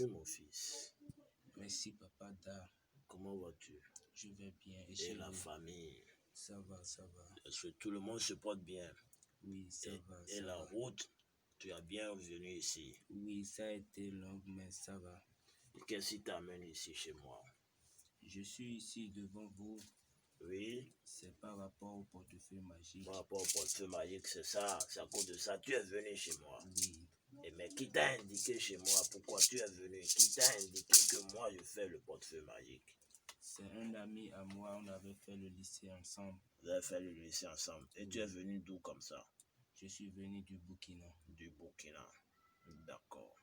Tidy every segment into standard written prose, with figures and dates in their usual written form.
Bienvenue mon fils. Merci Papa Da. Comment vas-tu? Je vais bien. Et la famille? Ça va, ça va. Est-ce que tout le monde se porte bien? Oui, ça va. Et ça la va. route, tu as bien venu ici. Oui, ça a été long, mais ça va. Et qu'est-ce qui t'amène ici chez moi? Je suis ici devant vous. Oui, C'est par rapport au portefeuille magique. par rapport au portefeuille magique, c'est ça. C'est à cause de ça tu es venu chez moi. Oui. Mais qui t'a indiqué chez moi pourquoi tu es venu? Qui t'a indiqué que moi je fais le portefeuille magique? C'est un ami à moi, on avait fait le lycée ensemble. Vous avez fait le lycée ensemble. Et Oui. tu es venu d'où comme ça? Je suis venu du Burkina. Du Burkina. D'accord.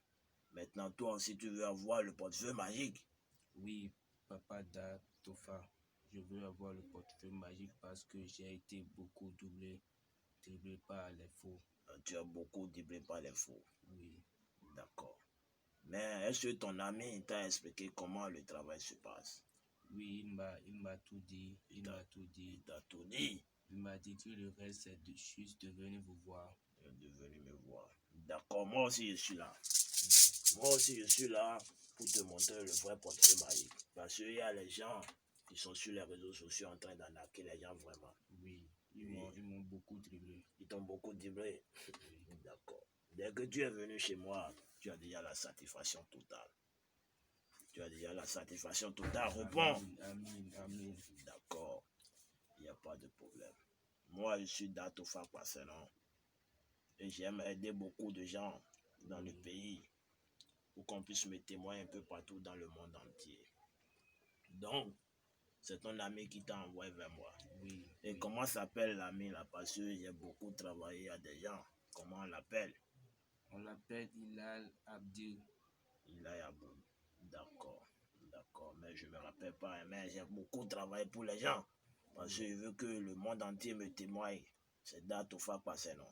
Maintenant, toi aussi, tu veux avoir le portefeuille magique? Oui, Papa Da Tofa. Je veux avoir le portefeuille magique parce que j'ai été beaucoup dribblé par les faux. Tu as beaucoup dribblé par les faux. Oui. D'accord. Mais est-ce que ton ami t'a expliqué comment le travail se passe? Oui, il m'a tout dit. Il m'a tout dit. Il t'a tout dit? Il m'a dit que le reste, c'est juste de venir vous voir. De venir me voir. D'accord, moi aussi je suis là. Moi aussi je suis là pour te montrer le vrai portefeuille magique. Parce qu'il y a les gens qui sont sur les réseaux sociaux en train d'arnaquer les gens vraiment. Oui, ils m'ont beaucoup dribblé. Ils t'ont beaucoup dribblé? Oui. D'accord. Dès que tu es venu chez moi, tu as déjà la satisfaction totale. Tu as déjà la satisfaction totale. Réponds. Amin, amin. D'accord. Il n'y a pas de problème. Moi, je suis Datofa Passenon. Et j'aime aider beaucoup de gens dans le pays pour qu'on puisse me témoigner un peu partout dans le monde entier. Donc, c'est ton ami qui t'a envoyé vers moi. Oui. Et comment s'appelle l'ami là? Parce que j'ai beaucoup travaillé à des gens. Comment on l'appelle? On l'appelle Ilal Abdil. Ilal Abdil. D'accord. D'accord. Mais je ne me rappelle pas. Mais j'ai beaucoup travaillé pour les gens. Parce que je veux que le monde entier me témoigne. C'est Datofa Passenon.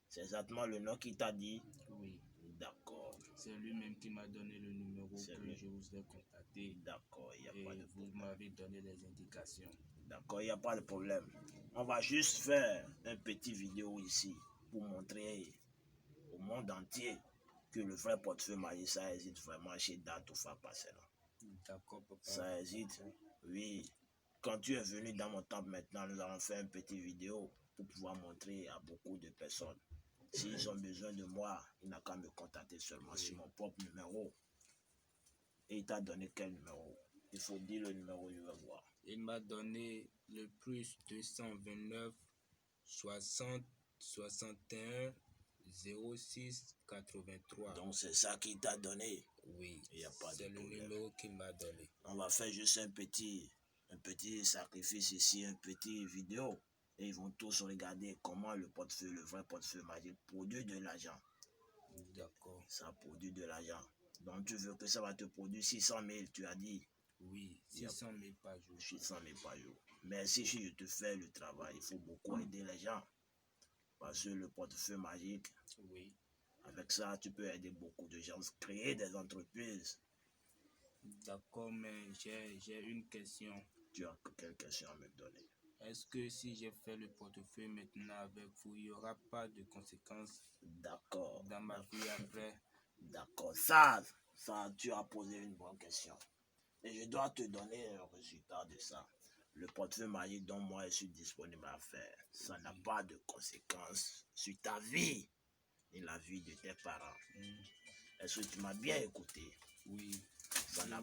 C'est exactement le nom qu'il t'a dit? Oui. D'accord. C'est lui-même qui m'a donné le numéro que je vous ai contacté. D'accord, il n'y a pas de vous problème. m'avez donné des indications. D'accord, il n'y a pas de problème. On va juste faire un petit vidéo ici pour montrer au monde entier que le vrai portefeuille magique, ça existe vraiment chez Datofa Passenon. D'accord, papa. Ça existe, oui. Quand tu es venu dans mon temple maintenant, nous allons faire une petite vidéo pour pouvoir montrer à beaucoup de personnes. S'ils ont besoin de moi, ils n'ont qu'à me contacter seulement sur mon propre numéro. Et il t'a donné quel numéro? Il faut dire le numéro, je vais voir. Il m'a donné le plus 229 60 61 06 83. Donc c'est ça qu'il t'a donné? Oui, il n'y a pas de c'est le problème. numéro qu'il m'a donné. On va faire juste un petit sacrifice ici, un petit vidéo. Et ils vont tous regarder comment le vrai portefeuille magique produit de l'argent. D'accord. Ça produit de l'argent. Donc tu veux que ça va te produire 600 000, tu as dit? Oui, 600 000 par jour. 600 000 par jour. Mais si je te fais le travail, il faut beaucoup aider les gens. Parce que le portefeuille magique, oui. Avec ça, tu peux aider beaucoup de gens, créer des entreprises. D'accord, mais j'ai une question. Tu as quelle question à me donner? Est-ce que si j'ai fait le portefeuille maintenant avec vous, il n'y aura pas de conséquences D'accord. dans ma vie après? D'accord. Ça, tu as posé une bonne question. Et je dois te donner un résultat de ça. Le portefeuille magique dont moi je suis disponible à faire, ça n'a pas de conséquences sur ta vie et la vie de tes parents. Est-ce que tu m'as bien écouté? Oui. Ça n'a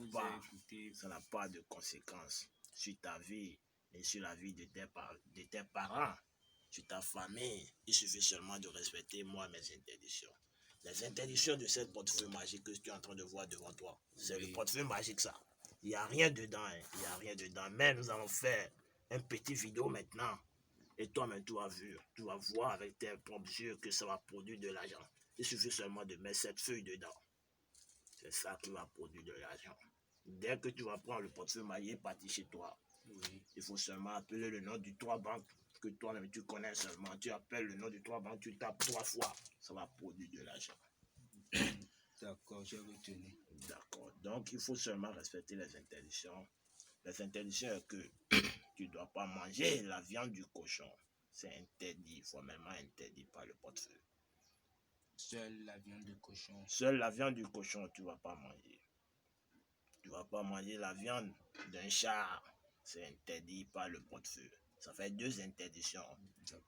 pas de conséquences sur ta vie et sur la vie de tes parents, sur ta famille. Il suffit seulement de respecter moi mes interdictions. Les interdictions de cette portefeuille magique que tu es en train de voir devant toi, c'est le portefeuille magique ça. Il n'y a rien dedans, hein. Il n'y a rien dedans. Mais nous allons faire un petit vidéo maintenant. Et toi-même, tu vas voir avec tes propres yeux que ça va produire de l'argent. Il suffit seulement de mettre cette feuille dedans. C'est ça qui va produire de l'argent. Dès que tu vas prendre le portefeuille magique, partir chez toi, il faut seulement appeler le nom du 3 banques que toi-même tu connais seulement. Tu appelles le nom du 3 banques, tu tapes 3 fois, ça va produire de l'argent. D'accord, j'ai retenu. D'accord. Donc, il faut seulement respecter les interdictions. Les interdictions est que tu ne dois pas manger la viande du cochon. C'est interdit, formellement interdit par le portefeuille. Seule la viande de cochon. Seule la viande du cochon, tu ne vas pas manger. Tu ne vas pas manger la viande d'un chat. C'est interdit par le porte-feu. Ça fait 2 interdictions.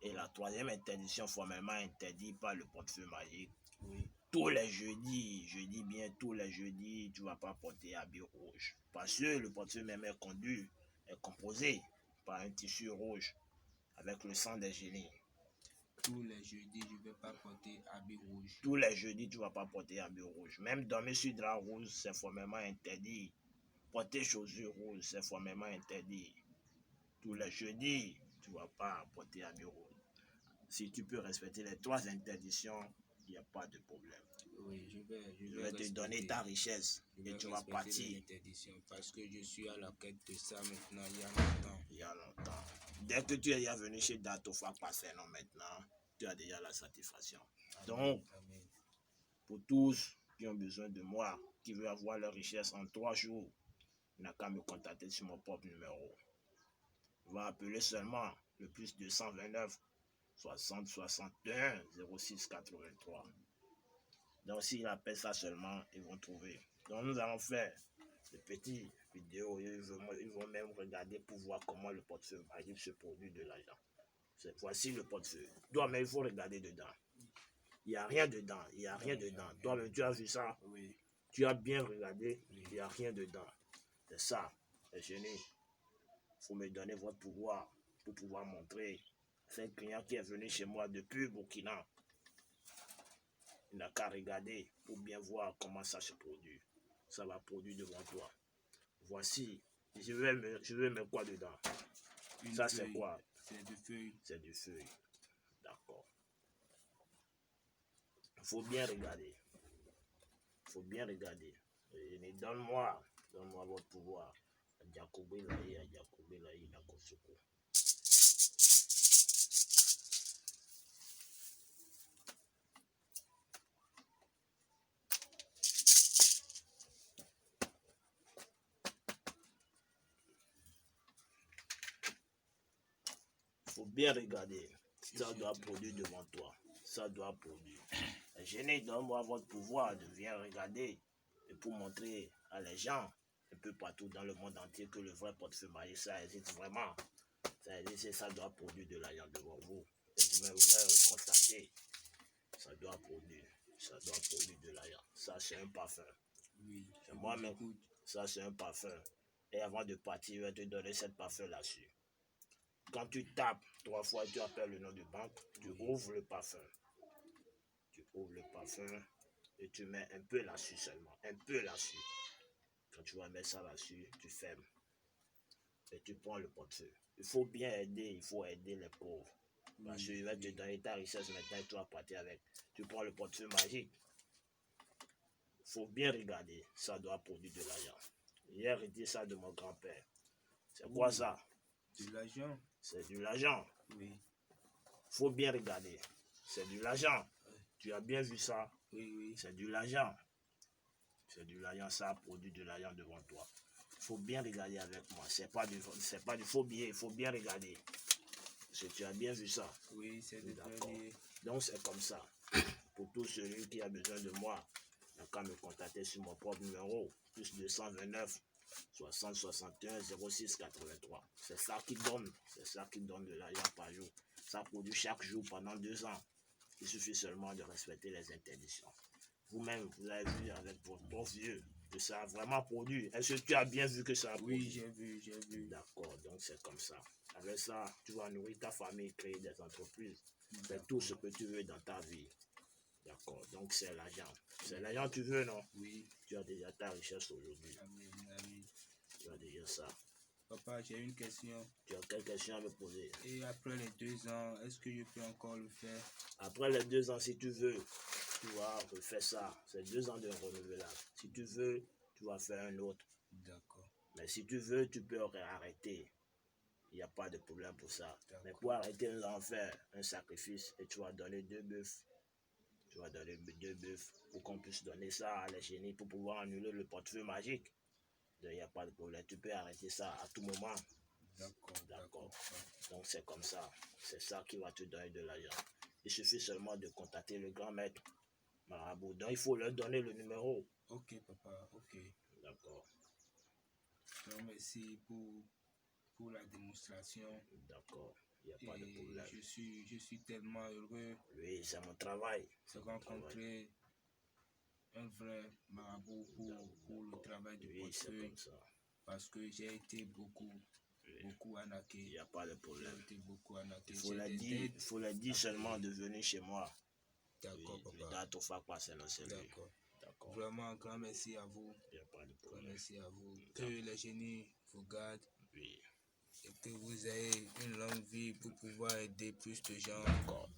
Et la 3e interdiction formellement interdite par le porte-feu magique. Oui. Tous les jeudis, je dis bien tous les jeudis, tu ne vas pas porter habit rouge. Parce que le porte-feu même est composé par un tissu rouge avec le sang des génies. Tous les jeudis, je ne vais pas porter habit rouge. Tous les jeudis, tu ne vas pas porter habit rouge. Même dormir sur drap rouge, c'est formellement interdit. Porter chaussures rouges, c'est formellement interdit. Tous les jeudis, tu ne vas pas porter habit rouge. Si tu peux respecter les 3 interdictions, il n'y a pas de problème. Oui, je Je vais te donner ta richesse et tu vas partir. Parce que je suis à la quête de ça maintenant, il y a longtemps. Il y a longtemps. Dès que tu es venu chez Datofa Passénon maintenant, tu as déjà la satisfaction. Amen. Donc, Amen. pour tous qui ont besoin de moi, qui veulent avoir leur richesse en 3 jours, il n'a qu'à me contacter sur mon propre numéro. Il va appeler seulement le plus 229 60 61 06 83. Donc, s'il appelle ça seulement, ils vont trouver. Donc, nous allons faire des petites vidéos. Ils vont même regarder pour voir comment le portefeuille magique se produit de l'argent. Voici le portefeuille. Toi, mais il faut regarder dedans. Il n'y a rien dedans. Il n'y a rien dedans. Toi, tu as vu ça? Oui. Tu as bien regardé. Il n'y a rien dedans. C'est ça, les génies. Il faut me donner votre pouvoir pour pouvoir montrer. C'est un client qui est venu chez moi depuis Burkina. Il n'a qu'à regarder pour bien voir comment ça se produit. Ça va produire devant toi. Voici. Je vais mettre quoi dedans? Ça, c'est quoi? C'est du feuille. C'est du feuille. D'accord. Il faut bien regarder. Il faut bien regarder. Et donne-moi votre pouvoir. Jacobé Laï, Nakosoko. Il faut bien regarder. Ça doit produire devant toi. Ça doit produire. Génie, donne-moi votre pouvoir de bien regarder et pour montrer à les gens un peu partout dans le monde entier que le vrai portefeuille magique, ça existe vraiment. Ça existe, ça doit produire de l'argent devant vous. Et vous allez constater, ça doit produire de l'argent. Ça, c'est un parfum. Oui. Moi-même, ça, c'est un parfum. Et avant de partir, je vais te donner cette parfum là-dessus. Quand tu tapes 3 fois, tu appelles le nom de banque, tu ouvres le parfum. Tu ouvres le parfum et tu mets un peu là-dessus seulement. Un peu là-dessus. Quand tu vas mettre ça là-dessus, tu fermes. Et tu prends le portefeuille. Il faut bien aider, il faut aider les pauvres. Parce que je vais te donner ta richesse maintenant et tu vas partir avec. Tu prends le portefeuille magique. Il faut bien regarder. Ça doit produire de l'argent. J'ai hérité ça de mon grand-père. C'est quoi ça? De l'argent. C'est de l'argent. Oui. Il faut bien regarder. C'est de l'argent. Tu as bien vu ça? Oui, oui. C'est de l'argent. C'est de l'argent, ça produit de l'argent devant toi. Il faut bien regarder avec moi. C'est pas du faux billet, il faut bien regarder. Parce que tu as bien vu ça. Oui, c'est de d'accord. Donc c'est comme ça. Pour tout celui qui a besoin de moi, il n'a qu'à me contacter sur mon propre numéro, plus 229 60 61 06 83. C'est ça qui donne de l'argent par jour. Ça produit chaque jour pendant 2 ans. Il suffit seulement de respecter les interdictions. Vous-même, vous avez vu avec votre propre yeux que ça a vraiment produit. Est-ce que tu as bien vu que ça a produit? Oui, j'ai vu. D'accord, donc c'est comme ça. Avec ça, tu vas nourrir ta famille, créer des entreprises, faire tout ce que tu veux dans ta vie. D'accord, donc c'est l'argent. C'est l'argent que tu veux, non? Oui. Tu as déjà ta richesse aujourd'hui. Amen. Tu as déjà ça. Papa, j'ai une question. Tu as quelle question à me poser? Et après les 2 ans, est-ce que je peux encore le faire? Après les 2 ans, si tu veux, tu vas refaire ça. C'est 2 ans de renouvelable. Si tu veux, tu vas faire un autre. D'accord. Mais si tu veux, tu peux arrêter. Il n'y a pas de problème pour ça. Mais pour arrêter, nous allons faire un sacrifice et tu vas donner 2 bœufs. Tu vas donner 2 bœufs pour qu'on puisse donner ça à les génies pour pouvoir annuler le portefeuille magique. Donc, il n'y a pas de problème. Tu peux arrêter ça à tout moment. D'accord. Donc, c'est comme ça. C'est ça qui va te donner de l'argent. Il suffit seulement de contacter le grand maître Marabout. Donc, il faut leur donner le numéro. Ok, papa. Ok. D'accord. grand merci pour la démonstration. D'accord, il n'y a pas de problème. Je suis tellement heureux Oui, c'est mon travail. de rencontrer un vrai marabout pour le travail du Oui, c'est portefeuille comme ça. parce que j'ai été beaucoup Il arnaqué. n'y a pas de problème. J'ai été beaucoup arnaqué. Il faut le dire seulement de venir chez moi. D'accord, Oui, papa. c'est lui. D'accord. D'accord. Vraiment, un grand merci à vous. Il n'y a pas de Grand problème. merci à vous. Que les génies vous gardent Oui. et que vous ayez une longue vie pour pouvoir aider plus de gens. D'accord.